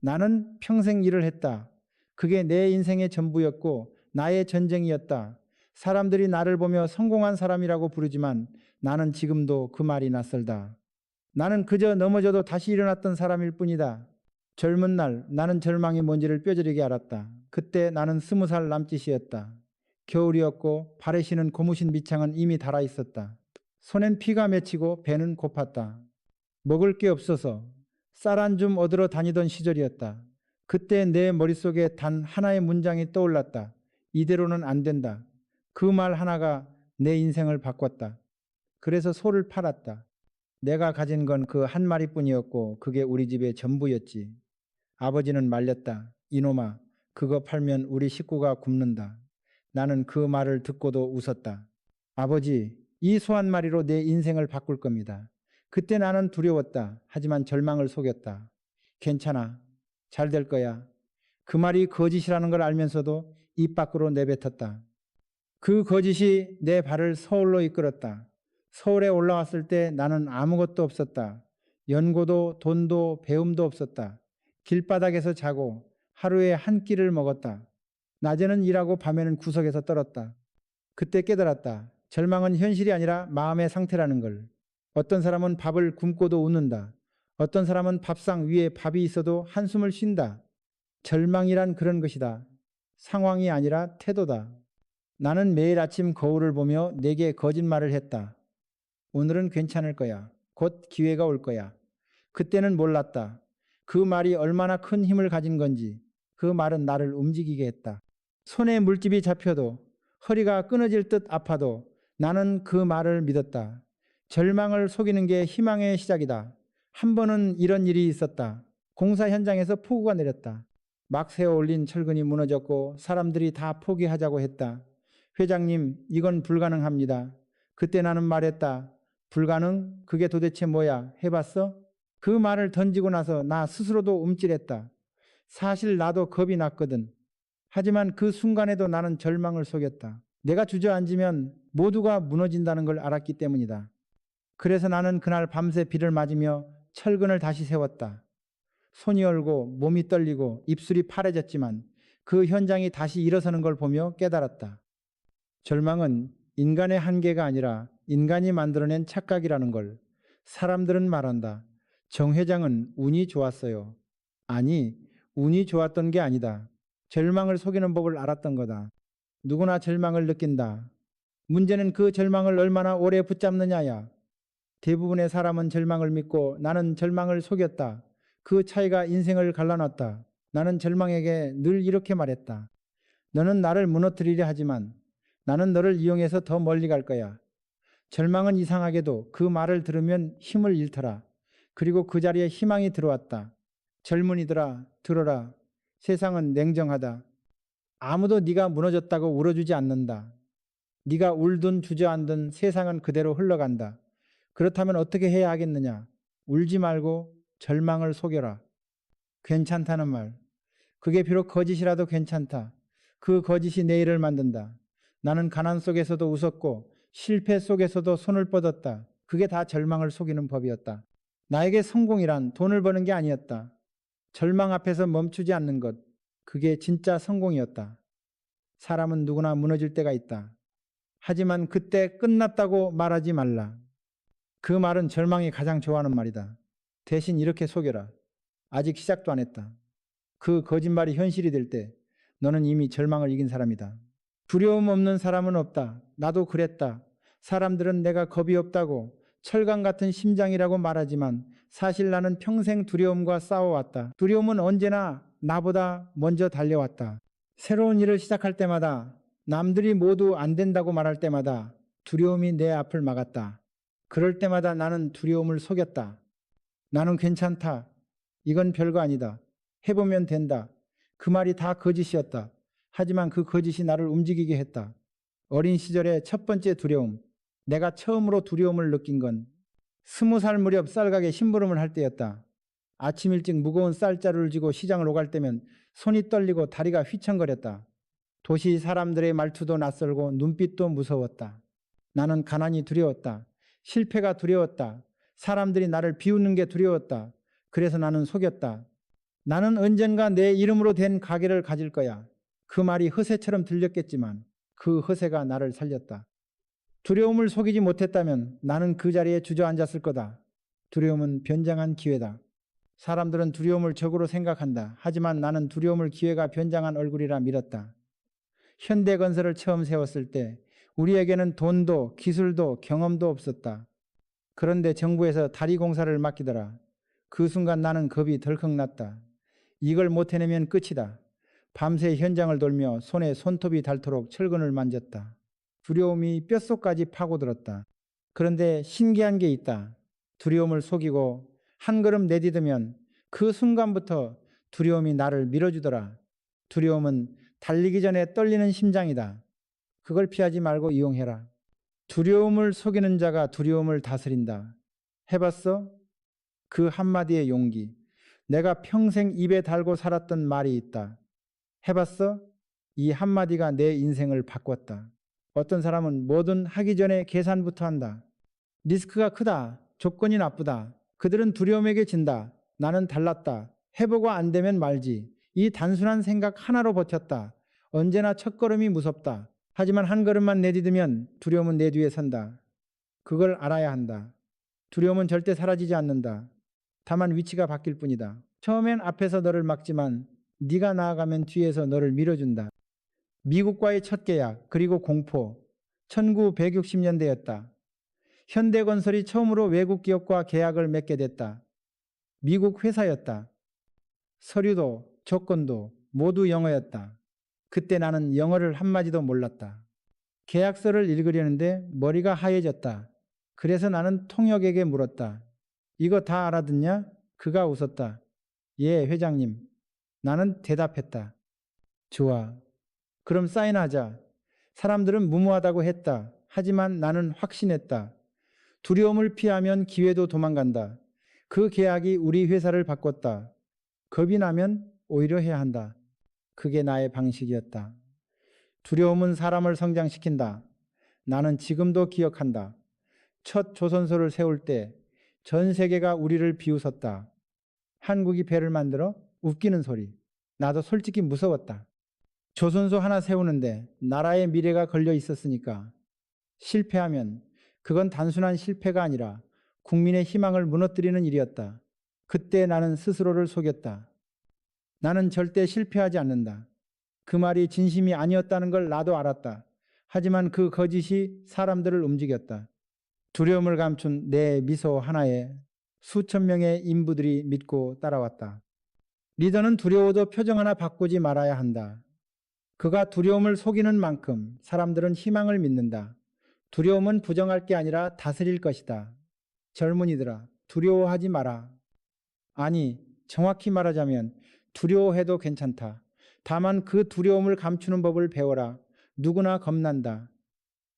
나는 평생 일을 했다. 그게 내 인생의 전부였고 나의 전쟁이었다. 사람들이 나를 보며 성공한 사람이라고 부르지만 나는 지금도 그 말이 낯설다. 나는 그저 넘어져도 다시 일어났던 사람일 뿐이다. 젊은 날 나는 절망이 뭔지를 뼈저리게 알았다. 그때 나는 20살 남짓이었다. 겨울이었고 발에 신은 고무신 밑창은 이미 닳아 있었다. 손엔 피가 맺히고 배는 고팠다. 먹을 게 없어서 쌀 한 줌 얻으러 다니던 시절이었다. 그때 내 머릿속에 단 하나의 문장이 떠올랐다. 이대로는 안 된다. 그 말 하나가 내 인생을 바꿨다. 그래서 소를 팔았다. 내가 가진 건 그 한 마리뿐이었고 그게 우리 집의 전부였지. 아버지는 말렸다. 이놈아, 그거 팔면 우리 식구가 굶는다. 나는 그 말을 듣고도 웃었다. 아버지, 이 소 한 마리로 내 인생을 바꿀 겁니다. 그때 나는 두려웠다. 하지만 절망을 속였다. 괜찮아. 잘 될 거야. 그 말이 거짓이라는 걸 알면서도 입 밖으로 내뱉었다. 그 거짓이 내 발을 서울로 이끌었다. 서울에 올라왔을 때 나는 아무것도 없었다. 연고도 돈도 배움도 없었다. 길바닥에서 자고 하루에 한 끼를 먹었다. 낮에는 일하고 밤에는 구석에서 떨었다. 그때 깨달았다. 절망은 현실이 아니라 마음의 상태라는 걸. 어떤 사람은 밥을 굶고도 웃는다. 어떤 사람은 밥상 위에 밥이 있어도 한숨을 쉰다. 절망이란 그런 것이다. 상황이 아니라 태도다. 나는 매일 아침 거울을 보며 내게 거짓말을 했다. 오늘은 괜찮을 거야. 곧 기회가 올 거야. 그때는 몰랐다. 그 말이 얼마나 큰 힘을 가진 건지. 그 말은 나를 움직이게 했다. 손에 물집이 잡혀도 허리가 끊어질 듯 아파도 나는 그 말을 믿었다. 절망을 속이는 게 희망의 시작이다. 한 번은 이런 일이 있었다. 공사 현장에서 폭우가 내렸다. 막 세워 올린 철근이 무너졌고 사람들이 다 포기하자고 했다. 회장님, 이건 불가능합니다. 그때 나는 말했다. 불가능? 그게 도대체 뭐야? 해봤어? 그 말을 던지고 나서 나 스스로도 움찔했다. 사실 나도 겁이 났거든. 하지만 그 순간에도 나는 절망을 속였다. 내가 주저앉으면 모두가 무너진다는 걸 알았기 때문이다. 그래서 나는 그날 밤새 비를 맞으며 철근을 다시 세웠다. 손이 얼고 몸이 떨리고 입술이 파래졌지만 그 현장이 다시 일어서는 걸 보며 깨달았다. 절망은 인간의 한계가 아니라 인간이 만들어낸 착각이라는 걸. 사람들은 말한다. 정 회장은 운이 좋았어요. 아니, 운이 좋았던 게 아니다. 절망을 속이는 법을 알았던 거다. 누구나 절망을 느낀다. 문제는 그 절망을 얼마나 오래 붙잡느냐야. 대부분의 사람은 절망을 믿고 나는 절망을 속였다. 그 차이가 인생을 갈라놨다. 나는 절망에게 늘 이렇게 말했다. 너는 나를 무너뜨리려 하지만 나는 너를 이용해서 더 멀리 갈 거야. 절망은 이상하게도 그 말을 들으면 힘을 잃더라. 그리고 그 자리에 희망이 들어왔다. 젊은이들아, 들어라. 세상은 냉정하다. 아무도 네가 무너졌다고 울어주지 않는다. 네가 울든 주저앉든 세상은 그대로 흘러간다. 그렇다면 어떻게 해야 하겠느냐? 울지 말고 절망을 속여라. 괜찮다는 말. 그게 비록 거짓이라도 괜찮다. 그 거짓이 내일을 만든다. 나는 가난 속에서도 웃었고 실패 속에서도 손을 뻗었다. 그게 다 절망을 속이는 법이었다. 나에게 성공이란 돈을 버는 게 아니었다. 절망 앞에서 멈추지 않는 것. 그게 진짜 성공이었다. 사람은 누구나 무너질 때가 있다. 하지만 그때 끝났다고 말하지 말라. 그 말은 절망이 가장 좋아하는 말이다. 대신 이렇게 속여라. 아직 시작도 안 했다. 그 거짓말이 현실이 될 때 너는 이미 절망을 이긴 사람이다. 두려움 없는 사람은 없다. 나도 그랬다. 사람들은 내가 겁이 없다고 철강 같은 심장이라고 말하지만 사실 나는 평생 두려움과 싸워왔다. 두려움은 언제나 나보다 먼저 달려왔다. 새로운 일을 시작할 때마다 남들이 모두 안 된다고 말할 때마다 두려움이 내 앞을 막았다. 그럴 때마다 나는 두려움을 속였다. 나는 괜찮다. 이건 별거 아니다. 해보면 된다. 그 말이 다 거짓이었다. 하지만 그 거짓이 나를 움직이게 했다. 어린 시절의 첫 번째 두려움. 내가 처음으로 두려움을 느낀 건 20살 무렵 쌀가게 심부름을 할 때였다. 아침 일찍 무거운 쌀자루를 쥐고 시장을 오갈 때면 손이 떨리고 다리가 휘청거렸다. 도시 사람들의 말투도 낯설고 눈빛도 무서웠다. 나는 가난이 두려웠다. 실패가 두려웠다. 사람들이 나를 비웃는 게 두려웠다. 그래서 나는 속였다. 나는 언젠가 내 이름으로 된 가게를 가질 거야. 그 말이 허세처럼 들렸겠지만 그 허세가 나를 살렸다. 두려움을 속이지 못했다면 나는 그 자리에 주저앉았을 거다. 두려움은 변장한 기회다. 사람들은 두려움을 적으로 생각한다. 하지만 나는 두려움을 기회가 변장한 얼굴이라 믿었다. 현대건설을 처음 세웠을 때 우리에게는 돈도 기술도 경험도 없었다. 그런데 정부에서 다리 공사를 맡기더라. 그 순간 나는 겁이 덜컥 났다. 이걸 못 해내면 끝이다. 밤새 현장을 돌며 손에 손톱이 닳도록 철근을 만졌다. 두려움이 뼛속까지 파고들었다. 그런데 신기한 게 있다. 두려움을 속이고 한 걸음 내디디면 그 순간부터 두려움이 나를 밀어주더라. 두려움은 달리기 전에 떨리는 심장이다. 그걸 피하지 말고 이용해라. 두려움을 속이는 자가 두려움을 다스린다. 해봤어? 그 한마디의 용기. 내가 평생 입에 달고 살았던 말이 있다. 해봤어? 이 한마디가 내 인생을 바꿨다. 어떤 사람은 뭐든 하기 전에 계산부터 한다. 리스크가 크다. 조건이 나쁘다. 그들은 두려움에게 진다. 나는 달랐다. 해보고 안 되면 말지. 이 단순한 생각 하나로 버텼다. 언제나 첫걸음이 무섭다. 하지만 한 걸음만 내디디면 두려움은 내 뒤에 선다. 그걸 알아야 한다. 두려움은 절대 사라지지 않는다. 다만 위치가 바뀔 뿐이다. 처음엔 앞에서 너를 막지만 네가 나아가면 뒤에서 너를 밀어준다. 미국과의 첫 계약 그리고 공포. 1960년대였다. 현대건설이 처음으로 외국 기업과 계약을 맺게 됐다. 미국 회사였다. 서류도 조건도 모두 영어였다. 그때 나는 영어를 한마디도 몰랐다. 계약서를 읽으려는데 머리가 하얘졌다. 그래서 나는 통역에게 물었다. 이거 다 알아듣냐? 그가 웃었다. 예, 회장님. 나는 대답했다. 좋아. 그럼 사인하자. 사람들은 무모하다고 했다. 하지만 나는 확신했다. 두려움을 피하면 기회도 도망간다. 그 계약이 우리 회사를 바꿨다. 겁이 나면 오히려 해야 한다. 그게 나의 방식이었다. 두려움은 사람을 성장시킨다. 나는 지금도 기억한다. 첫 조선소를 세울 때 전 세계가 우리를 비웃었다. 한국이 배를 만들어? 웃기는 소리. 나도 솔직히 무서웠다. 조선소 하나 세우는데 나라의 미래가 걸려 있었으니까. 실패하면 그건 단순한 실패가 아니라 국민의 희망을 무너뜨리는 일이었다. 그때 나는 스스로를 속였다. 나는 절대 실패하지 않는다. 그 말이 진심이 아니었다는 걸 나도 알았다. 하지만 그 거짓이 사람들을 움직였다. 두려움을 감춘 내 미소 하나에 수천 명의 인부들이 믿고 따라왔다. 리더는 두려워도 표정 하나 바꾸지 말아야 한다. 그가 두려움을 속이는 만큼 사람들은 희망을 믿는다. 두려움은 부정할 게 아니라 다스릴 것이다. 젊은이들아, 두려워하지 마라. 아니, 정확히 말하자면 두려워해도 괜찮다. 다만 그 두려움을 감추는 법을 배워라. 누구나 겁난다.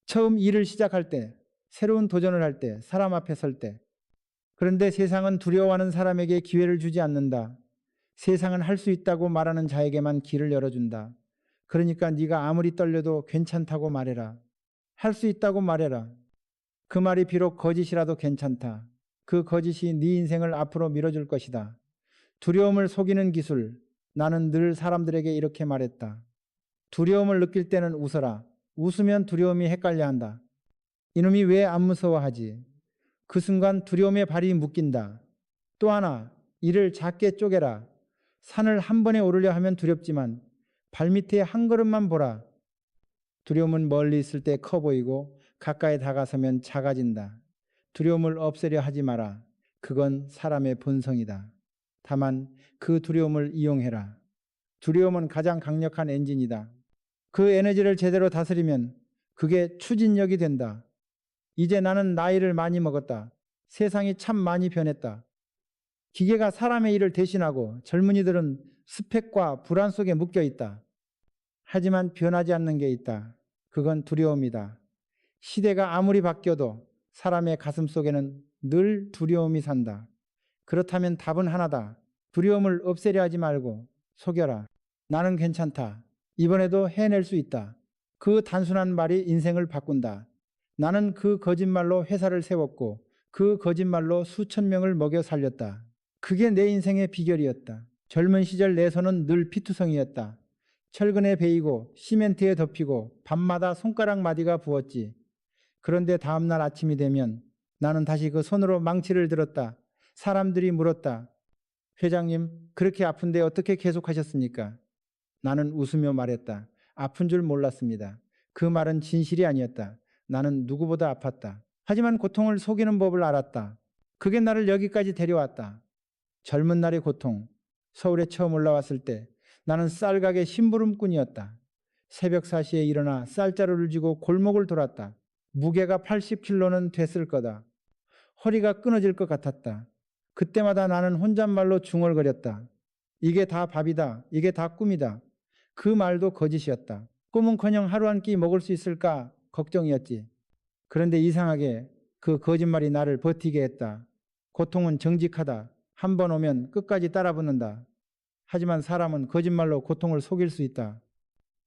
처음 일을 시작할 때, 새로운 도전을 할 때, 사람 앞에 설 때. 그런데 세상은 두려워하는 사람에게 기회를 주지 않는다. 세상은 할 수 있다고 말하는 자에게만 길을 열어준다. 그러니까 네가 아무리 떨려도 괜찮다고 말해라. 할 수 있다고 말해라. 그 말이 비록 거짓이라도 괜찮다. 그 거짓이 네 인생을 앞으로 밀어줄 것이다. 두려움을 속이는 기술. 나는 늘 사람들에게 이렇게 말했다. 두려움을 느낄 때는 웃어라. 웃으면 두려움이 헷갈려 한다. 이놈이 왜 안 무서워하지? 그 순간 두려움의 발이 묶인다. 또 하나, 이를 작게 쪼개라. 산을 한 번에 오르려 하면 두렵지만 발밑에 한 걸음만 보라. 두려움은 멀리 있을 때 커 보이고 가까이 다가서면 작아진다. 두려움을 없애려 하지 마라. 그건 사람의 본성이다. 다만 그 두려움을 이용해라. 두려움은 가장 강력한 엔진이다. 그 에너지를 제대로 다스리면 그게 추진력이 된다. 이제 나는 나이를 많이 먹었다. 세상이 참 많이 변했다. 기계가 사람의 일을 대신하고 젊은이들은 스펙과 불안 속에 묶여 있다. 하지만 변하지 않는 게 있다. 그건 두려움이다. 시대가 아무리 바뀌어도 사람의 가슴 속에는 늘 두려움이 산다. 그렇다면 답은 하나다. 두려움을 없애려 하지 말고 속여라. 나는 괜찮다. 이번에도 해낼 수 있다. 그 단순한 말이 인생을 바꾼다. 나는 그 거짓말로 회사를 세웠고 그 거짓말로 수천 명을 먹여 살렸다. 그게 내 인생의 비결이었다. 젊은 시절 내 손은 늘 피투성이었다. 철근에 베이고 시멘트에 덮이고 밤마다 손가락 마디가 부었지. 그런데 다음날 아침이 되면 나는 다시 그 손으로 망치를 들었다. 사람들이 물었다. 회장님, 그렇게 아픈데 어떻게 계속하셨습니까? 나는 웃으며 말했다. 아픈 줄 몰랐습니다. 그 말은 진실이 아니었다. 나는 누구보다 아팠다. 하지만 고통을 속이는 법을 알았다. 그게 나를 여기까지 데려왔다. 젊은 날의 고통. 서울에 처음 올라왔을 때 나는 쌀가게 심부름꾼이었다. 새벽 4시에 일어나 쌀자루를 쥐고 골목을 돌았다. 무게가 80kg는 됐을 거다. 허리가 끊어질 것 같았다. 그때마다 나는 혼잣말로 중얼거렸다. 이게 다 밥이다. 이게 다 꿈이다. 그 말도 거짓이었다. 꿈은커녕 하루 한 끼 먹을 수 있을까 걱정이었지. 그런데 이상하게 그 거짓말이 나를 버티게 했다. 고통은 정직하다. 한 번 오면 끝까지 따라붙는다. 하지만 사람은 거짓말로 고통을 속일 수 있다.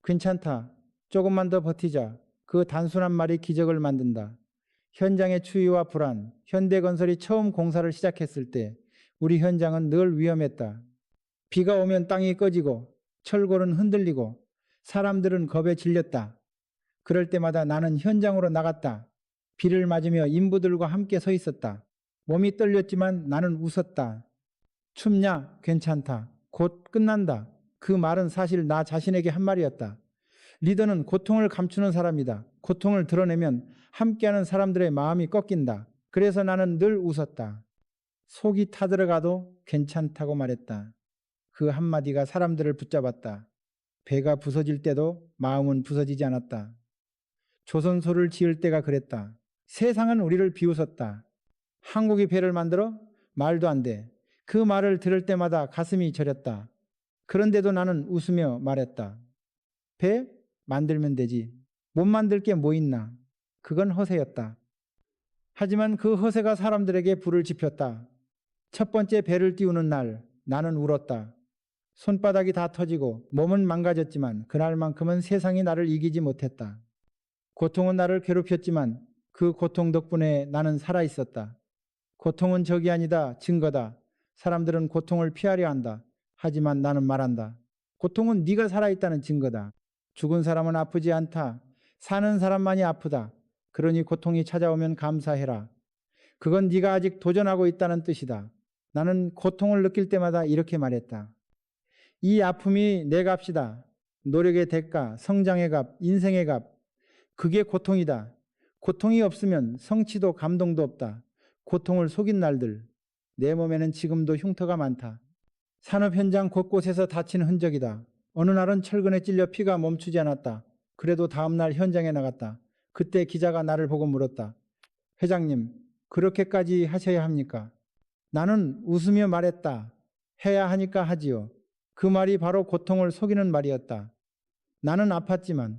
괜찮다. 조금만 더 버티자. 그 단순한 말이 기적을 만든다. 현장의 추위와 불안, 현대건설이 처음 공사를 시작했을 때 우리 현장은 늘 위험했다. 비가 오면 땅이 꺼지고 철골은 흔들리고 사람들은 겁에 질렸다. 그럴 때마다 나는 현장으로 나갔다. 비를 맞으며 인부들과 함께 서 있었다. 몸이 떨렸지만 나는 웃었다. 춥냐? 괜찮다. 곧 끝난다. 그 말은 사실 나 자신에게 한 말이었다. 리더는 고통을 감추는 사람이다. 고통을 드러내면 함께하는 사람들의 마음이 꺾인다. 그래서 나는 늘 웃었다. 속이 타들어가도 괜찮다고 말했다. 그 한마디가 사람들을 붙잡았다. 배가 부서질 때도 마음은 부서지지 않았다. 조선소를 지을 때가 그랬다. 세상은 우리를 비웃었다. 한국이 배를 만들어? 말도 안 돼. 그 말을 들을 때마다 가슴이 저렸다. 그런데도 나는 웃으며 말했다. 배? 만들면 되지. 못 만들 게 뭐 있나. 그건 허세였다. 하지만 그 허세가 사람들에게 불을 지폈다. 첫 번째 배를 띄우는 날 나는 울었다. 손바닥이 다 터지고 몸은 망가졌지만 그날만큼은 세상이 나를 이기지 못했다. 고통은 나를 괴롭혔지만 그 고통 덕분에 나는 살아있었다. 고통은 적이 아니다. 증거다. 사람들은 고통을 피하려 한다. 하지만 나는 말한다. 고통은 네가 살아있다는 증거다. 죽은 사람은 아프지 않다. 사는 사람만이 아프다. 그러니 고통이 찾아오면 감사해라. 그건 네가 아직 도전하고 있다는 뜻이다. 나는 고통을 느낄 때마다 이렇게 말했다. 이 아픔이 내 값이다. 노력의 대가, 성장의 값, 인생의 값. 그게 고통이다. 고통이 없으면 성취도 감동도 없다. 고통을 속인 날들. 내 몸에는 지금도 흉터가 많다. 산업 현장 곳곳에서 다친 흔적이다. 어느 날은 철근에 찔려 피가 멈추지 않았다. 그래도 다음 날 현장에 나갔다. 그때 기자가 나를 보고 물었다. 회장님, 그렇게까지 하셔야 합니까? 나는 웃으며 말했다. 해야 하니까 하지요. 그 말이 바로 고통을 속이는 말이었다. 나는 아팠지만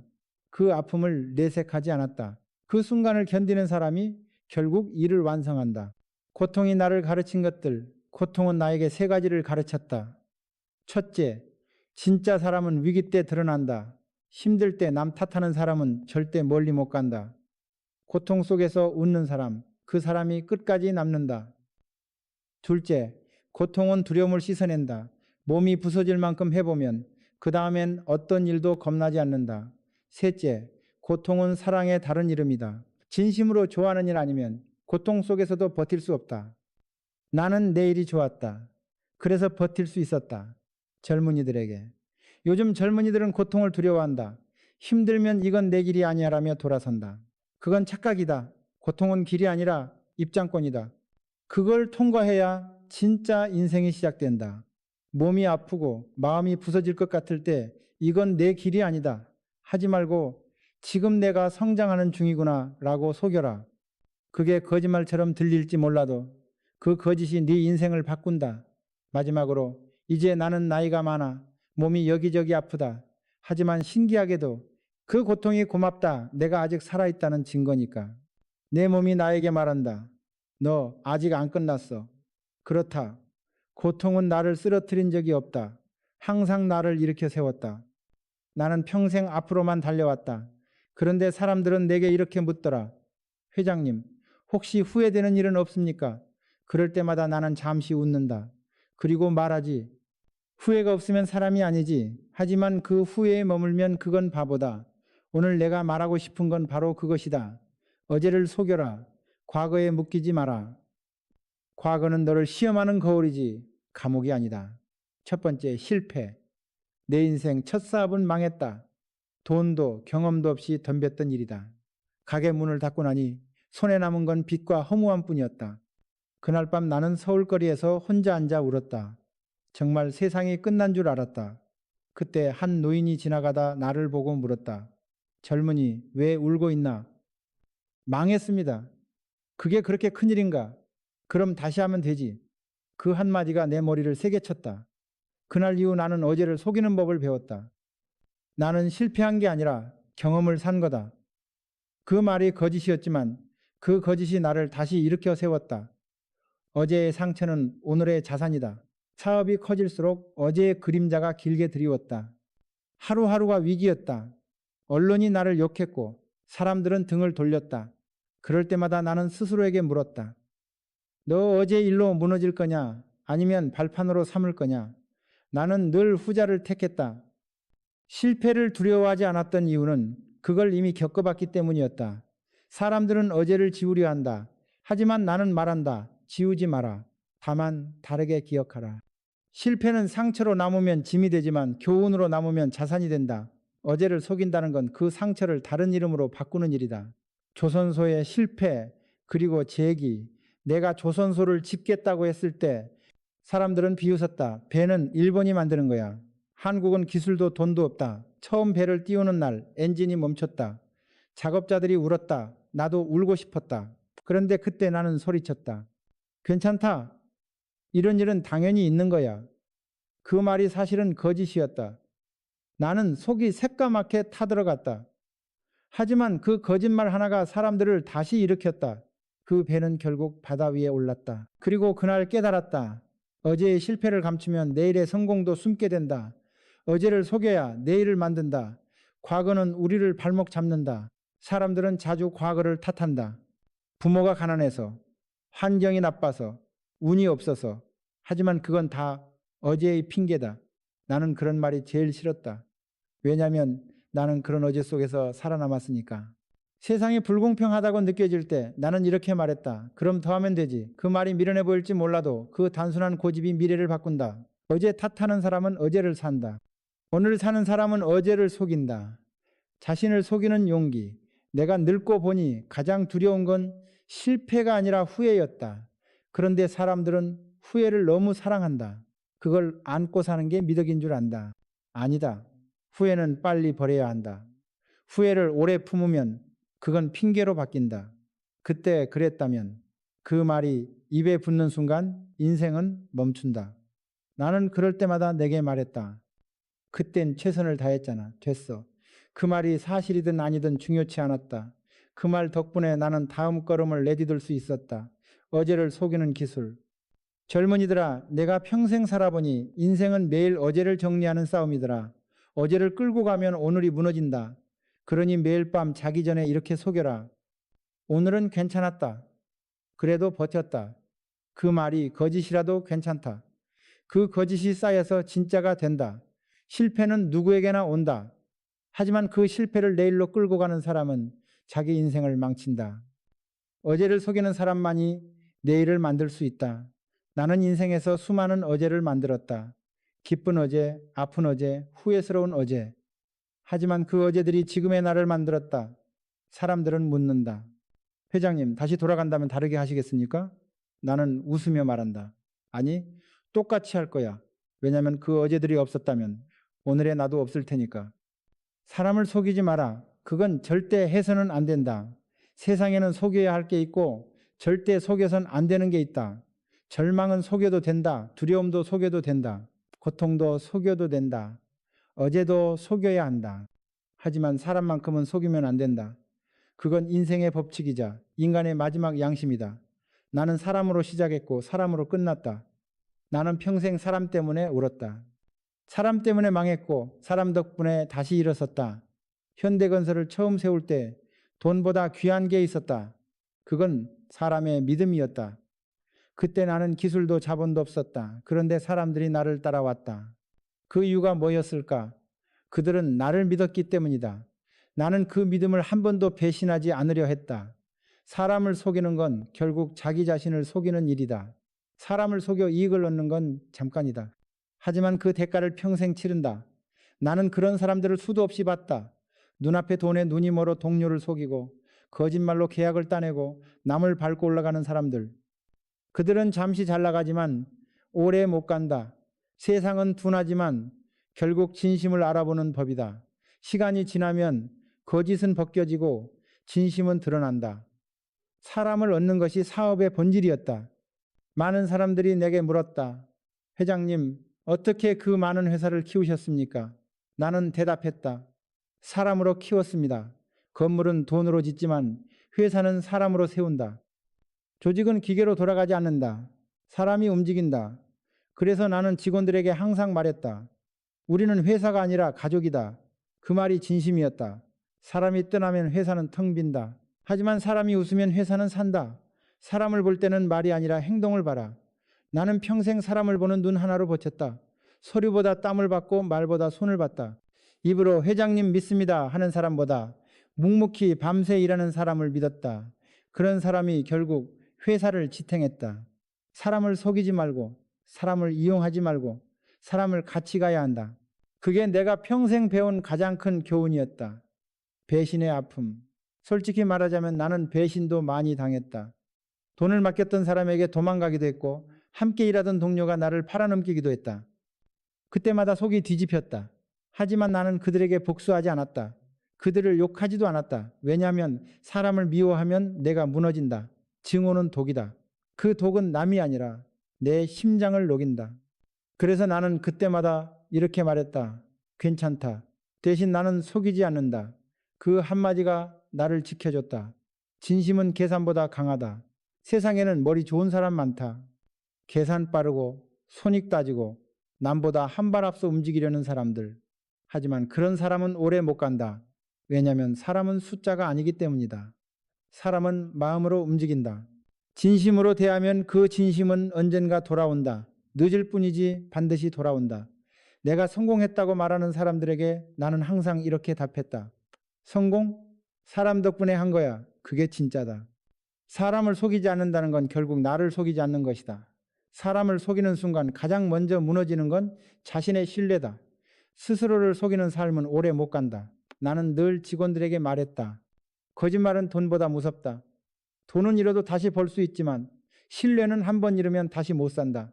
그 아픔을 내색하지 않았다. 그 순간을 견디는 사람이 결국 일을 완성한다. 고통이 나를 가르친 것들, 고통은 나에게 세 가지를 가르쳤다. 첫째, 진짜 사람은 위기 때 드러난다. 힘들 때 남 탓하는 사람은 절대 멀리 못 간다. 고통 속에서 웃는 사람, 그 사람이 끝까지 남는다. 둘째, 고통은 두려움을 씻어낸다. 몸이 부서질 만큼 해보면 그 다음엔 어떤 일도 겁나지 않는다. 셋째, 고통은 사랑의 다른 이름이다. 진심으로 좋아하는 일 아니면 고통 속에서도 버틸 수 없다. 나는 내일이 좋았다. 그래서 버틸 수 있었다. 젊은이들에게. 요즘 젊은이들은 고통을 두려워한다. 힘들면 이건 내 길이 아니야라며 돌아선다. 그건 착각이다. 고통은 길이 아니라 입장권이다. 그걸 통과해야 진짜 인생이 시작된다. 몸이 아프고 마음이 부서질 것 같을 때 이건 내 길이 아니다. 하지 말고 지금 내가 성장하는 중이구나 라고 속여라. 그게 거짓말처럼 들릴지 몰라도 그 거짓이 네 인생을 바꾼다. 마지막으로 이제 나는 나이가 많아. 몸이 여기저기 아프다. 하지만 신기하게도 그 고통이 고맙다. 내가 아직 살아있다는 증거니까. 내 몸이 나에게 말한다. 너 아직 안 끝났어. 그렇다. 고통은 나를 쓰러뜨린 적이 없다. 항상 나를 일으켜 세웠다. 나는 평생 앞으로만 달려왔다. 그런데 사람들은 내게 이렇게 묻더라. 회장님, 혹시 후회되는 일은 없습니까? 그럴 때마다 나는 잠시 웃는다. 그리고 말하지. 후회가 없으면 사람이 아니지. 하지만 그 후회에 머물면 그건 바보다. 오늘 내가 말하고 싶은 건 바로 그것이다. 어제를 속여라. 과거에 묶이지 마라. 과거는 너를 시험하는 거울이지 감옥이 아니다. 첫 번째, 실패. 내 인생 첫 사업은 망했다. 돈도 경험도 없이 덤볐던 일이다. 가게 문을 닫고 나니 손에 남은 건 빚과 허무함 뿐이었다. 그날 밤 나는 서울거리에서 혼자 앉아 울었다. 정말 세상이 끝난 줄 알았다. 그때 한 노인이 지나가다 나를 보고 물었다. 젊은이, 왜 울고 있나? 망했습니다. 그게 그렇게 큰일인가? 그럼 다시 하면 되지. 그 한마디가 내 머리를 세게 쳤다. 그날 이후 나는 어제를 속이는 법을 배웠다. 나는 실패한 게 아니라 경험을 산 거다. 그 말이 거짓이었지만 그 거짓이 나를 다시 일으켜 세웠다. 어제의 상처는 오늘의 자산이다. 사업이 커질수록 어제의 그림자가 길게 드리웠다. 하루하루가 위기였다. 언론이 나를 욕했고 사람들은 등을 돌렸다. 그럴 때마다 나는 스스로에게 물었다. 너 어제 일로 무너질 거냐? 아니면 발판으로 삼을 거냐? 나는 늘 후자를 택했다. 실패를 두려워하지 않았던 이유는 그걸 이미 겪어봤기 때문이었다. 사람들은 어제를 지우려 한다. 하지만 나는 말한다. 지우지 마라. 다만 다르게 기억하라. 실패는 상처로 남으면 짐이 되지만 교훈으로 남으면 자산이 된다. 어제를 속인다는 건 그 상처를 다른 이름으로 바꾸는 일이다. 조선소의 실패 그리고 재기. 내가 조선소를 짓겠다고 했을 때 사람들은 비웃었다. 배는 일본이 만드는 거야. 한국은 기술도 돈도 없다. 처음 배를 띄우는 날 엔진이 멈췄다. 작업자들이 울었다. 나도 울고 싶었다. 그런데 그때 나는 소리쳤다. 괜찮다. 이런 일은 당연히 있는 거야. 그 말이 사실은 거짓이었다. 나는 속이 새까맣게 타들어갔다. 하지만 그 거짓말 하나가 사람들을 다시 일으켰다. 그 배는 결국 바다 위에 올랐다. 그리고 그날 깨달았다. 어제의 실패를 감추면 내일의 성공도 숨게 된다. 어제를 속여야 내일을 만든다. 과거는 우리를 발목 잡는다. 사람들은 자주 과거를 탓한다. 부모가 가난해서, 환경이 나빠서, 운이 없어서. 하지만 그건 다 어제의 핑계다. 나는 그런 말이 제일 싫었다. 왜냐하면 나는 그런 어제 속에서 살아남았으니까. 세상이 불공평하다고 느껴질 때 나는 이렇게 말했다. 그럼 더 하면 되지. 그 말이 미련해 보일지 몰라도 그 단순한 고집이 미래를 바꾼다. 어제 탓하는 사람은 어제를 산다. 오늘 사는 사람은 어제를 속인다. 자신을 속이는 용기. 내가 늙고 보니 가장 두려운 건 실패가 아니라 후회였다. 그런데 사람들은 후회를 너무 사랑한다. 그걸 안고 사는 게 미덕인 줄 안다. 아니다. 후회는 빨리 버려야 한다. 후회를 오래 품으면 그건 핑계로 바뀐다. 그때 그랬다면 그 말이 입에 붙는 순간 인생은 멈춘다. 나는 그럴 때마다 내게 말했다. 그땐 최선을 다했잖아. 됐어. 그 말이 사실이든 아니든 중요치 않았다. 그 말 덕분에 나는 다음 걸음을 내디딜 수 있었다. 어제를 속이는 기술. 젊은이들아, 내가 평생 살아보니 인생은 매일 어제를 정리하는 싸움이더라. 어제를 끌고 가면 오늘이 무너진다. 그러니 매일 밤 자기 전에 이렇게 속여라. 오늘은 괜찮았다. 그래도 버텼다. 그 말이 거짓이라도 괜찮다. 그 거짓이 쌓여서 진짜가 된다. 실패는 누구에게나 온다. 하지만 그 실패를 내일로 끌고 가는 사람은 자기 인생을 망친다. 어제를 속이는 사람만이 내일을 만들 수 있다. 나는 인생에서 수많은 어제를 만들었다. 기쁜 어제, 아픈 어제, 후회스러운 어제. 하지만 그 어제들이 지금의 나를 만들었다. 사람들은 묻는다. 회장님, 다시 돌아간다면 다르게 하시겠습니까? 나는 웃으며 말한다. 아니, 똑같이 할 거야. 왜냐하면 그 어제들이 없었다면 오늘의 나도 없을 테니까. 사람을 속이지 마라. 그건 절대 해서는 안 된다. 세상에는 속여야 할 게 있고 절대 속여선 안 되는 게 있다. 절망은 속여도 된다. 두려움도 속여도 된다. 고통도 속여도 된다. 어제도 속여야 한다. 하지만 사람만큼은 속이면 안 된다. 그건 인생의 법칙이자 인간의 마지막 양심이다. 나는 사람으로 시작했고 사람으로 끝났다. 나는 평생 사람 때문에 울었다. 사람 때문에 망했고 사람 덕분에 다시 일어섰다. 현대건설을 처음 세울 때 돈보다 귀한 게 있었다. 그건 사람의 믿음이었다. 그때 나는 기술도 자본도 없었다. 그런데 사람들이 나를 따라왔다. 그 이유가 뭐였을까? 그들은 나를 믿었기 때문이다. 나는 그 믿음을 한 번도 배신하지 않으려 했다. 사람을 속이는 건 결국 자기 자신을 속이는 일이다. 사람을 속여 이익을 얻는 건 잠깐이다. 하지만 그 대가를 평생 치른다. 나는 그런 사람들을 수도 없이 봤다. 눈앞에 돈에 눈이 멀어 동료를 속이고 거짓말로 계약을 따내고 남을 밟고 올라가는 사람들. 그들은 잠시 잘 나가지만 오래 못 간다. 세상은 둔하지만 결국 진심을 알아보는 법이다. 시간이 지나면 거짓은 벗겨지고 진심은 드러난다. 사람을 얻는 것이 사업의 본질이었다. 많은 사람들이 내게 물었다. 회장님, 어떻게 그 많은 회사를 키우셨습니까? 나는 대답했다. 사람으로 키웠습니다. 건물은 돈으로 짓지만 회사는 사람으로 세운다. 조직은 기계로 돌아가지 않는다. 사람이 움직인다. 그래서 나는 직원들에게 항상 말했다. 우리는 회사가 아니라 가족이다. 그 말이 진심이었다. 사람이 떠나면 회사는 텅 빈다. 하지만 사람이 웃으면 회사는 산다. 사람을 볼 때는 말이 아니라 행동을 봐라. 나는 평생 사람을 보는 눈 하나로 버텼다. 서류보다 땀을 받고 말보다 손을 봤다. 입으로 회장님 믿습니다 하는 사람보다 묵묵히 밤새 일하는 사람을 믿었다. 그런 사람이 결국 회사를 지탱했다. 사람을 속이지 말고, 사람을 이용하지 말고, 사람을 같이 가야 한다. 그게 내가 평생 배운 가장 큰 교훈이었다. 배신의 아픔. 솔직히 말하자면 나는 배신도 많이 당했다. 돈을 맡겼던 사람에게 도망가기도 했고 함께 일하던 동료가 나를 팔아넘기기도 했다. 그때마다 속이 뒤집혔다. 하지만 나는 그들에게 복수하지 않았다. 그들을 욕하지도 않았다. 왜냐하면 사람을 미워하면 내가 무너진다. 증오는 독이다. 그 독은 남이 아니라 내 심장을 녹인다. 그래서 나는 그때마다 이렇게 말했다. 괜찮다. 대신 나는 속이지 않는다. 그 한마디가 나를 지켜줬다. 진심은 계산보다 강하다. 세상에는 머리 좋은 사람 많다. 계산 빠르고 손익 따지고 남보다 한 발 앞서 움직이려는 사람들. 하지만 그런 사람은 오래 못 간다. 왜냐하면 사람은 숫자가 아니기 때문이다. 사람은 마음으로 움직인다. 진심으로 대하면 그 진심은 언젠가 돌아온다. 늦을 뿐이지 반드시 돌아온다. 내가 성공했다고 말하는 사람들에게 나는 항상 이렇게 답했다. 성공? 사람 덕분에 한 거야. 그게 진짜다. 사람을 속이지 않는다는 건 결국 나를 속이지 않는 것이다. 사람을 속이는 순간 가장 먼저 무너지는 건 자신의 신뢰다. 스스로를 속이는 삶은 오래 못 간다. 나는 늘 직원들에게 말했다. 거짓말은 돈보다 무섭다. 돈은 잃어도 다시 벌 수 있지만 신뢰는 한 번 잃으면 다시 못 산다.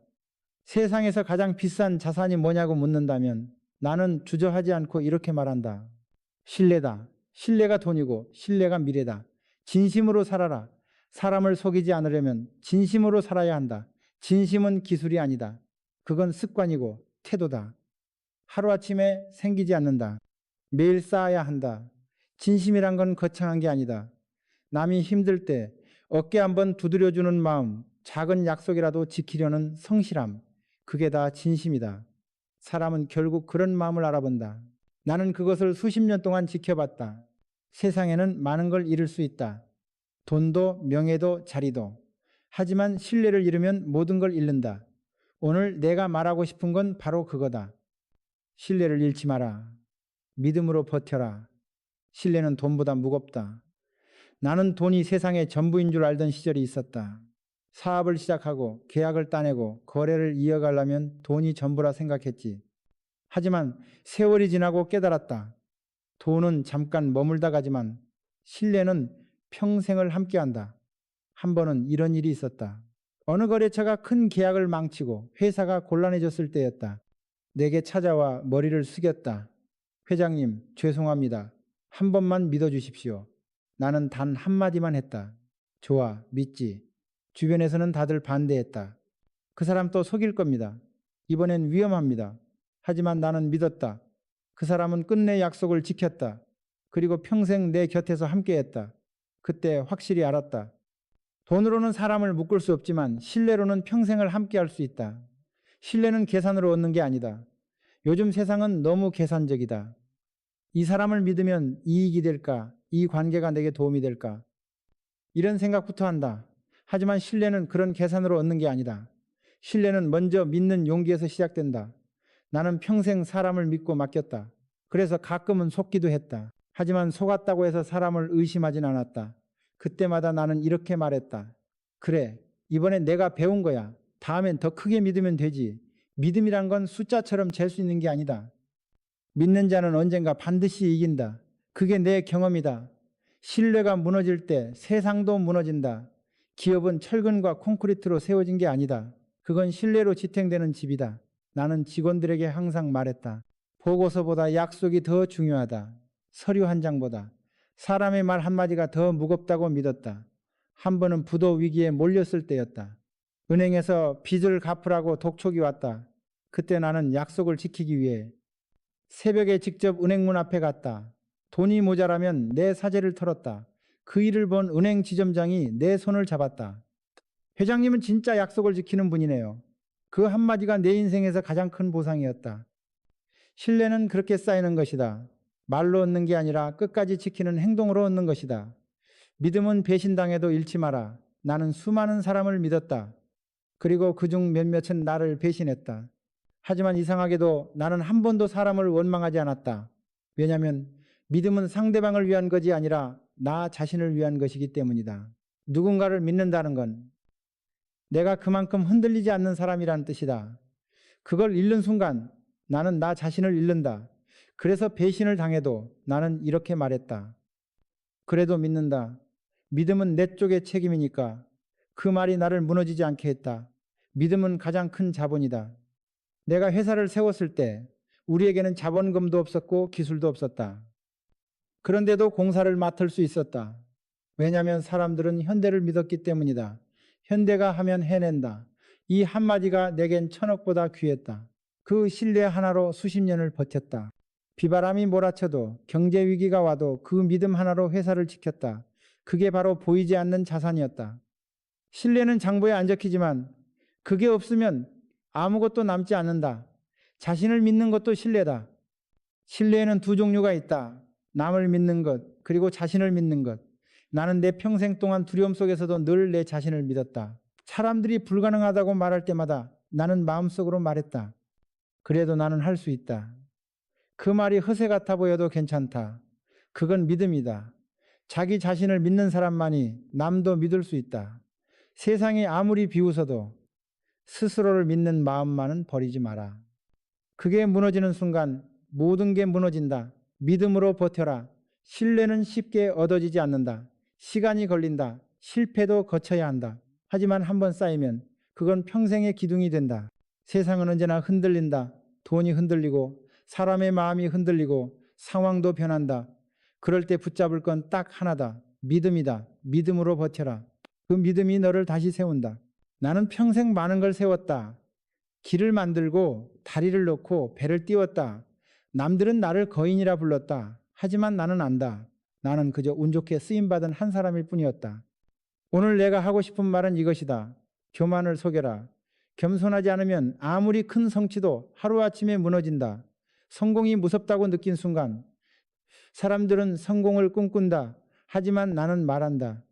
세상에서 가장 비싼 자산이 뭐냐고 묻는다면 나는 주저하지 않고 이렇게 말한다. 신뢰다. 신뢰가 돈이고 신뢰가 미래다. 진심으로 살아라. 사람을 속이지 않으려면 진심으로 살아야 한다. 진심은 기술이 아니다. 그건 습관이고 태도다. 하루아침에 생기지 않는다. 매일 쌓아야 한다. 진심이란 건 거창한 게 아니다. 남이 힘들 때 어깨 한번 두드려주는 마음, 작은 약속이라도 지키려는 성실함, 그게 다 진심이다. 사람은 결국 그런 마음을 알아본다. 나는 그것을 수십 년 동안 지켜봤다. 세상에는 많은 걸 잃을 수 있다. 돈도 명예도 자리도. 하지만 신뢰를 잃으면 모든 걸 잃는다. 오늘 내가 말하고 싶은 건 바로 그거다. 신뢰를 잃지 마라. 믿음으로 버텨라. 신뢰는 돈보다 무겁다. 나는 돈이 세상의 전부인 줄 알던 시절이 있었다. 사업을 시작하고 계약을 따내고 거래를 이어가려면 돈이 전부라 생각했지. 하지만 세월이 지나고 깨달았다. 돈은 잠깐 머물다 가지만 신뢰는 평생을 함께한다. 한 번은 이런 일이 있었다. 어느 거래처가 큰 계약을 망치고 회사가 곤란해졌을 때였다. 내게 찾아와 머리를 숙였다. 회장님, 죄송합니다. 한 번만 믿어주십시오. 나는 단 한마디만 했다. 좋아, 믿지. 주변에서는 다들 반대했다. 그 사람 또 속일 겁니다. 이번엔 위험합니다. 하지만 나는 믿었다. 그 사람은 끝내 약속을 지켰다. 그리고 평생 내 곁에서 함께했다. 그때 확실히 알았다. 돈으로는 사람을 묶을 수 없지만 신뢰로는 평생을 함께할 수 있다. 신뢰는 계산으로 얻는 게 아니다. 요즘 세상은 너무 계산적이다. 이 사람을 믿으면 이익이 될까? 이 관계가 내게 도움이 될까? 이런 생각부터 한다. 하지만 신뢰는 그런 계산으로 얻는 게 아니다. 신뢰는 먼저 믿는 용기에서 시작된다. 나는 평생 사람을 믿고 맡겼다. 그래서 가끔은 속기도 했다. 하지만 속았다고 해서 사람을 의심하진 않았다. 그때마다 나는 이렇게 말했다. 그래, 이번엔 내가 배운 거야. 다음엔 더 크게 믿으면 되지. 믿음이란 건 숫자처럼 잴 수 있는 게 아니다. 믿는 자는 언젠가 반드시 이긴다. 그게 내 경험이다. 신뢰가 무너질 때 세상도 무너진다. 기업은 철근과 콘크리트로 세워진 게 아니다. 그건 신뢰로 지탱되는 집이다. 나는 직원들에게 항상 말했다. 보고서보다 약속이 더 중요하다. 서류 한 장보다. 사람의 말 한마디가 더 무겁다고 믿었다. 한 번은 부도 위기에 몰렸을 때였다. 은행에서 빚을 갚으라고 독촉이 왔다. 그때 나는 약속을 지키기 위해 새벽에 직접 은행문 앞에 갔다. 돈이 모자라면 내 사재를 털었다. 그 일을 본 은행 지점장이 내 손을 잡았다. 회장님은 진짜 약속을 지키는 분이네요. 그 한마디가 내 인생에서 가장 큰 보상이었다. 신뢰는 그렇게 쌓이는 것이다. 말로 얻는 게 아니라 끝까지 지키는 행동으로 얻는 것이다. 믿음은 배신당해도 잃지 마라. 나는 수많은 사람을 믿었다. 그리고 그중 몇몇은 나를 배신했다. 하지만 이상하게도 나는 한 번도 사람을 원망하지 않았다. 왜냐하면 믿음은 상대방을 위한 것이 아니라 나 자신을 위한 것이기 때문이다. 누군가를 믿는다는 건 내가 그만큼 흔들리지 않는 사람이라는 뜻이다. 그걸 잃는 순간 나는 나 자신을 잃는다. 그래서 배신을 당해도 나는 이렇게 말했다. 그래도 믿는다. 믿음은 내 쪽의 책임이니까 그 말이 나를 무너지지 않게 했다. 믿음은 가장 큰 자본이다. 내가 회사를 세웠을 때 우리에게는 자본금도 없었고 기술도 없었다. 그런데도 공사를 맡을 수 있었다. 왜냐하면 사람들은 현대를 믿었기 때문이다. 현대가 하면 해낸다. 이 한마디가 내겐 천억보다 귀했다. 그 신뢰 하나로 수십 년을 버텼다. 비바람이 몰아쳐도 경제 위기가 와도 그 믿음 하나로 회사를 지켰다. 그게 바로 보이지 않는 자산이었다. 신뢰는 장부에 안 적히지만 그게 없으면 아무것도 남지 않는다. 자신을 믿는 것도 신뢰다. 신뢰에는 두 종류가 있다. 남을 믿는 것, 그리고 자신을 믿는 것. 나는 내 평생 동안 두려움 속에서도 늘 내 자신을 믿었다. 사람들이 불가능하다고 말할 때마다 나는 마음속으로 말했다. 그래도 나는 할 수 있다. 그 말이 허세 같아 보여도 괜찮다. 그건 믿음이다. 자기 자신을 믿는 사람만이 남도 믿을 수 있다. 세상이 아무리 비웃어도 스스로를 믿는 마음만은 버리지 마라. 그게 무너지는 순간 모든 게 무너진다. 믿음으로 버텨라. 신뢰는 쉽게 얻어지지 않는다. 시간이 걸린다. 실패도 거쳐야 한다. 하지만 한번 쌓이면 그건 평생의 기둥이 된다. 세상은 언제나 흔들린다. 돈이 흔들리고 사람의 마음이 흔들리고 상황도 변한다. 그럴 때 붙잡을 건 딱 하나다. 믿음이다. 믿음으로 버텨라. 그 믿음이 너를 다시 세운다. 나는 평생 많은 걸 세웠다. 길을 만들고 다리를 놓고 배를 띄웠다. 남들은 나를 거인이라 불렀다. 하지만 나는 안다. 나는 그저 운 좋게 쓰임받은 한 사람일 뿐이었다. 오늘 내가 하고 싶은 말은 이것이다. 교만을 속여라. 겸손하지 않으면 아무리 큰 성취도 하루아침에 무너진다. 성공이 무섭다고 느낀 순간 사람들은 성공을 꿈꾼다. 하지만 나는 말한다.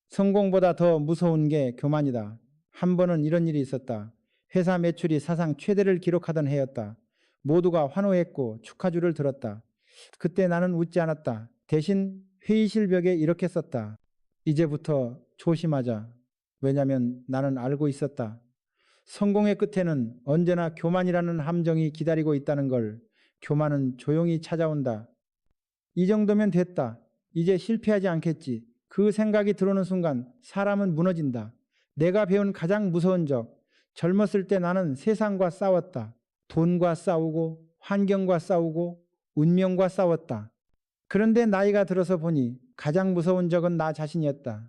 성공보다 더 무서운 게 교만이다. 한 번은 이런 일이 있었다. 회사 매출이 사상 최대를 기록하던 해였다. 모두가 환호했고 축하주를 들었다. 그때 나는 웃지 않았다. 대신 회의실 벽에 이렇게 썼다. 이제부터 조심하자. 왜냐하면 나는 알고 있었다. 성공의 끝에는 언제나 교만이라는 함정이 기다리고 있다는 걸. 교만은 조용히 찾아온다. 이 정도면 됐다. 이제 실패하지 않겠지. 그 생각이 들어오는 순간 사람은 무너진다. 내가 배운 가장 무서운 적. 젊었을 때 나는 세상과 싸웠다. 돈과 싸우고 환경과 싸우고 운명과 싸웠다. 그런데 나이가 들어서 보니 가장 무서운 적은 나 자신이었다.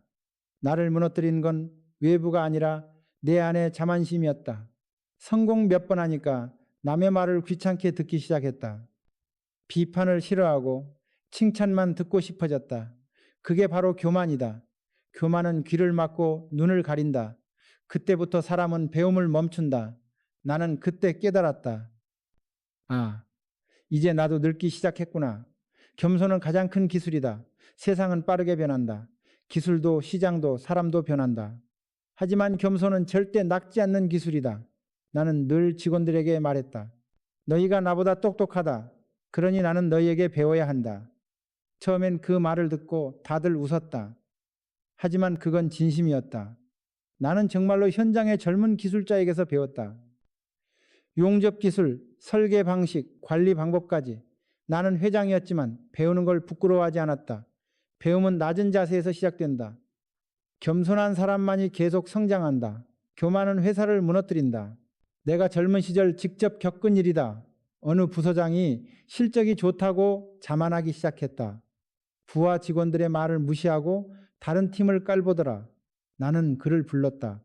나를 무너뜨린 건 외부가 아니라 내 안의 자만심이었다. 성공 몇 번 하니까 남의 말을 귀찮게 듣기 시작했다. 비판을 싫어하고 칭찬만 듣고 싶어졌다. 그게 바로 교만이다. 교만은 귀를 막고 눈을 가린다. 그때부터 사람은 배움을 멈춘다. 나는 그때 깨달았다. 아, 이제 나도 늙기 시작했구나. 겸손은 가장 큰 기술이다. 세상은 빠르게 변한다. 기술도 시장도 사람도 변한다. 하지만 겸손은 절대 낚지 않는 기술이다. 나는 늘 직원들에게 말했다. 너희가 나보다 똑똑하다. 그러니 나는 너희에게 배워야 한다. 처음엔 그 말을 듣고 다들 웃었다. 하지만 그건 진심이었다. 나는 정말로 현장의 젊은 기술자에게서 배웠다. 용접 기술, 설계 방식, 관리 방법까지. 나는 회장이었지만 배우는 걸 부끄러워하지 않았다. 배움은 낮은 자세에서 시작된다. 겸손한 사람만이 계속 성장한다. 교만은 회사를 무너뜨린다. 내가 젊은 시절 직접 겪은 일이다. 어느 부서장이 실적이 좋다고 자만하기 시작했다. 부하 직원들의 말을 무시하고 다른 팀을 깔보더라. 나는 그를 불렀다.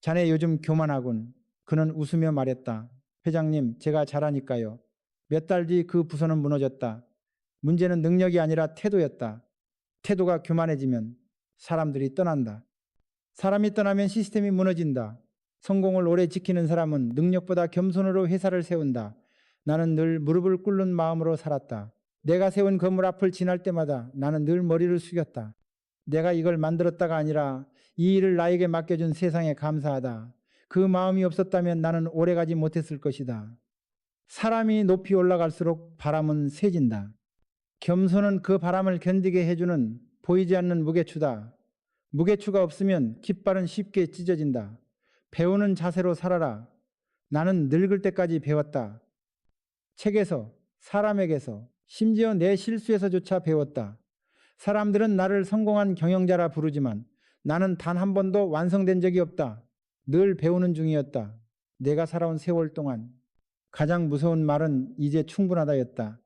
자네 요즘 교만하군. 그는 웃으며 말했다. 회장님, 제가 잘하니까요. 몇 달 뒤 그 부서는 무너졌다. 문제는 능력이 아니라 태도였다. 태도가 교만해지면 사람들이 떠난다. 사람이 떠나면 시스템이 무너진다. 성공을 오래 지키는 사람은 능력보다 겸손으로 회사를 세운다. 나는 늘 무릎을 꿇는 마음으로 살았다. 내가 세운 건물 앞을 지날 때마다 나는 늘 머리를 숙였다. 내가 이걸 만들었다가 아니라 이 일을 나에게 맡겨준 세상에 감사하다. 그 마음이 없었다면 나는 오래가지 못했을 것이다. 사람이 높이 올라갈수록 바람은 세진다. 겸손은 그 바람을 견디게 해주는 보이지 않는 무게추다. 무게추가 없으면 깃발은 쉽게 찢어진다. 배우는 자세로 살아라. 나는 늙을 때까지 배웠다. 책에서, 사람에게서, 심지어 내 실수에서조차 배웠다. 사람들은 나를 성공한 경영자라 부르지만 나는 단 한 번도 완성된 적이 없다. 늘 배우는 중이었다. 내가 살아온 세월 동안 가장 무서운 말은 이제 충분하다였다.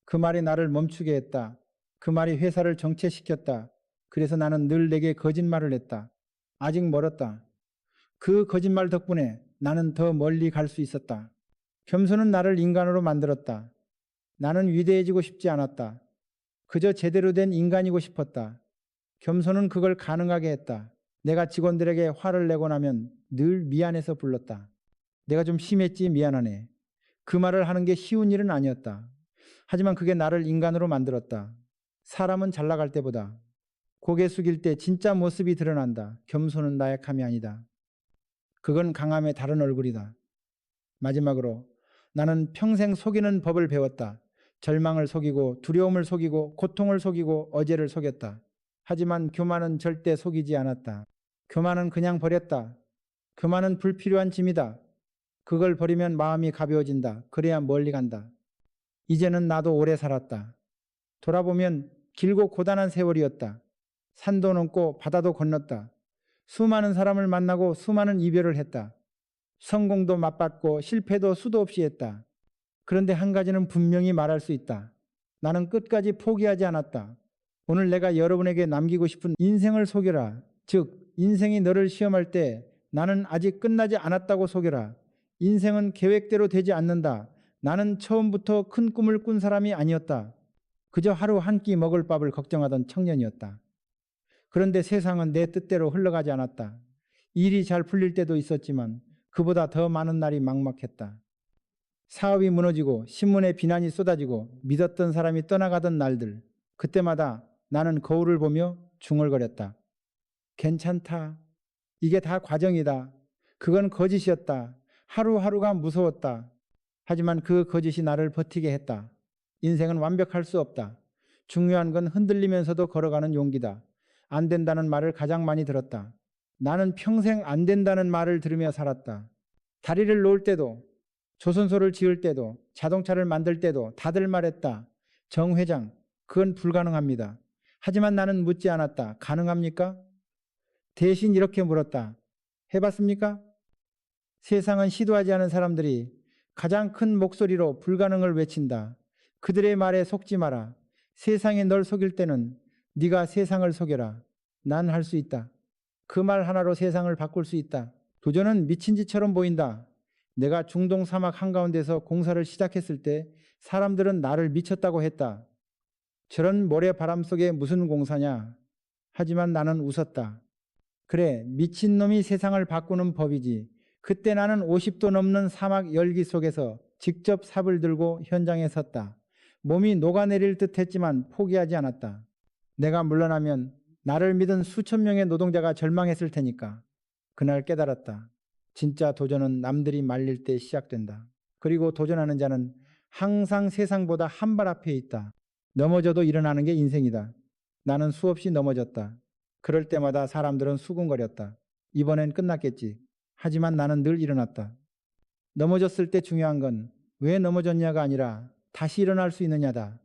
그 말이 나를 멈추게 했다. 그 말이 회사를 정체시켰다. 그래서 나는 늘 내게 거짓말을 했다. 아직 멀었다. 그 거짓말 덕분에 나는 더 멀리 갈 수 있었다. 겸손은 나를 인간으로 만들었다. 나는 위대해지고 싶지 않았다. 그저 제대로 된 인간이고 싶었다. 겸손은 그걸 가능하게 했다. 내가 직원들에게 화를 내고 나면 늘 미안해서 불렀다. 내가 좀 심했지 미안하네. 그 말을 하는 게 쉬운 일은 아니었다. 하지만 그게 나를 인간으로 만들었다. 사람은 잘 나갈 때보다 고개 숙일 때 진짜 모습이 드러난다. 겸손은 나약함이 아니다. 그건 강함의 다른 얼굴이다. 마지막으로 나는 평생 속이는 법을 배웠다. 절망을 속이고 두려움을 속이고 고통을 속이고 어제를 속였다. 하지만 교만은 절대 속이지 않았다. 교만은 그냥 버렸다. 교만은 불필요한 짐이다. 그걸 버리면 마음이 가벼워진다. 그래야 멀리 간다. 이제는 나도 오래 살았다. 돌아보면 길고 고단한 세월이었다. 산도 넘고 바다도 건넜다. 수많은 사람을 만나고 수많은 이별을 했다. 성공도 맛봤고 실패도 수도 없이 했다. 그런데 한 가지는 분명히 말할 수 있다. 나는 끝까지 포기하지 않았다. 오늘 내가 여러분에게 남기고 싶은 인생을 속여라. 즉, 인생이 너를 시험할 때 나는 아직 끝나지 않았다고 속여라. 인생은 계획대로 되지 않는다. 나는 처음부터 큰 꿈을 꾼 사람이 아니었다. 그저 하루 한 끼 먹을 밥을 걱정하던 청년이었다. 그런데 세상은 내 뜻대로 흘러가지 않았다. 일이 잘 풀릴 때도 있었지만 그보다 더 많은 날이 막막했다. 사업이 무너지고 신문에 비난이 쏟아지고 믿었던 사람이 떠나가던 날들. 그때마다 나는 거울을 보며 중얼거렸다. 괜찮다. 이게 다 과정이다. 그건 거짓이었다. 하루하루가 무서웠다. 하지만 그 거짓이 나를 버티게 했다. 인생은 완벽할 수 없다. 중요한 건 흔들리면서도 걸어가는 용기다. 안 된다는 말을 가장 많이 들었다. 나는 평생 안 된다는 말을 들으며 살았다. 다리를 놓을 때도, 조선소를 지을 때도, 자동차를 만들 때도 다들 말했다. 정 회장, 그건 불가능합니다. 하지만 나는 묻지 않았다. 가능합니까? 대신 이렇게 물었다. 해봤습니까? 세상은 시도하지 않은 사람들이 가장 큰 목소리로 불가능을 외친다. 그들의 말에 속지 마라. 세상이 널 속일 때는 네가 세상을 속여라. 난 할 수 있다. 그 말 하나로 세상을 바꿀 수 있다. 도전은 미친 짓처럼 보인다. 내가 중동 사막 한가운데서 공사를 시작했을 때 사람들은 나를 미쳤다고 했다. 저런 모래바람 속에 무슨 공사냐. 하지만 나는 웃었다. 그래, 미친놈이 세상을 바꾸는 법이지. 그때 나는 50도 넘는 사막 열기 속에서 직접 삽을 들고 현장에 섰다. 몸이 녹아내릴 듯 했지만 포기하지 않았다. 내가 물러나면 나를 믿은 수천 명의 노동자가 절망했을 테니까. 그날 깨달았다. 진짜 도전은 남들이 말릴 때 시작된다. 그리고 도전하는 자는 항상 세상보다 한 발 앞에 있다. 넘어져도 일어나는 게 인생이다. 나는 수없이 넘어졌다. 그럴 때마다 사람들은 수군거렸다. 이번엔 끝났겠지. 하지만 나는 늘 일어났다. 넘어졌을 때 중요한 건 왜 넘어졌냐가 아니라 다시 일어날 수 있느냐다.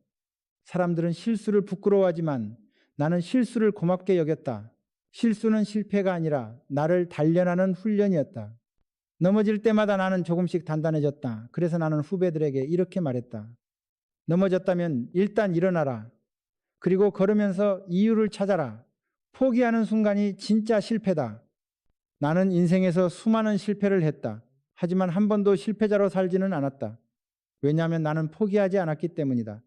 사람들은 실수를 부끄러워하지만 나는 실수를 고맙게 여겼다. 실수는 실패가 아니라 나를 단련하는 훈련이었다. 넘어질 때마다 나는 조금씩 단단해졌다. 그래서 나는 후배들에게 이렇게 말했다. 넘어졌다면 일단 일어나라. 그리고 걸으면서 이유를 찾아라. 포기하는 순간이 진짜 실패다. 나는 인생에서 수많은 실패를 했다. 하지만 한 번도 실패자로 살지는 않았다. 왜냐하면 나는 포기하지 않았기 때문이다.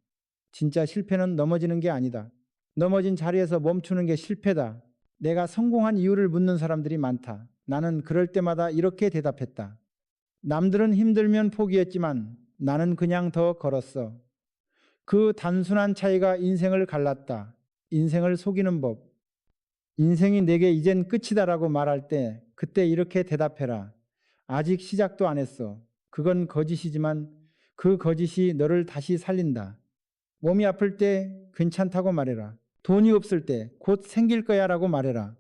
진짜 실패는 넘어지는 게 아니다. 넘어진 자리에서 멈추는 게 실패다. 내가 성공한 이유를 묻는 사람들이 많다. 나는 그럴 때마다 이렇게 대답했다. 남들은 힘들면 포기했지만 나는 그냥 더 걸었어. 그 단순한 차이가 인생을 갈랐다. 인생을 속이는 법. 인생이 내게 이젠 끝이다라고 말할 때 그때 이렇게 대답해라. 아직 시작도 안 했어. 그건 거짓이지만 그 거짓이 너를 다시 살린다. 몸이 아플 때 괜찮다고 말해라. 돈이 없을 때 곧 생길 거야 라고 말해라.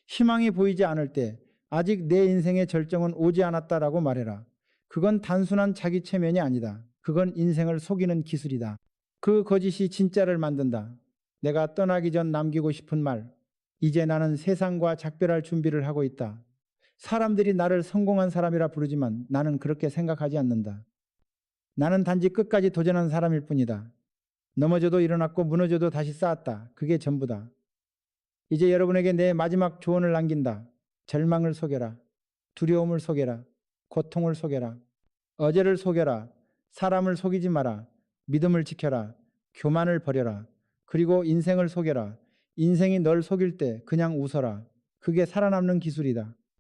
희망이 보이지 않을 때 아직 내 인생의 절정은 오지 않았다라고 말해라. 그건 단순한 자기 체면이 아니다. 그건 인생을 속이는 기술이다. 그 거짓이 진짜를 만든다. 내가 떠나기 전 남기고 싶은 말. 이제 나는 세상과 작별할 준비를 하고 있다. 사람들이 나를 성공한 사람이라 부르지만 나는 그렇게 생각하지 않는다. 나는 단지 끝까지 도전한 사람일 뿐이다. 넘어져도 일어났고 무너져도 다시 쌓았다. 그게 전부다. 이제 여러분에게 내 마지막 조언을 남긴다. 절망을 속여라. 두려움을 속여라. 고통을 속여라. 어제를 속여라. 사람을 속이지 마라. 믿음을 지켜라. 교만을 버려라. 그리고 인생을 속여라. 인생이 널 속일 때 그냥 웃어라. 그게 살아남는 기술이다.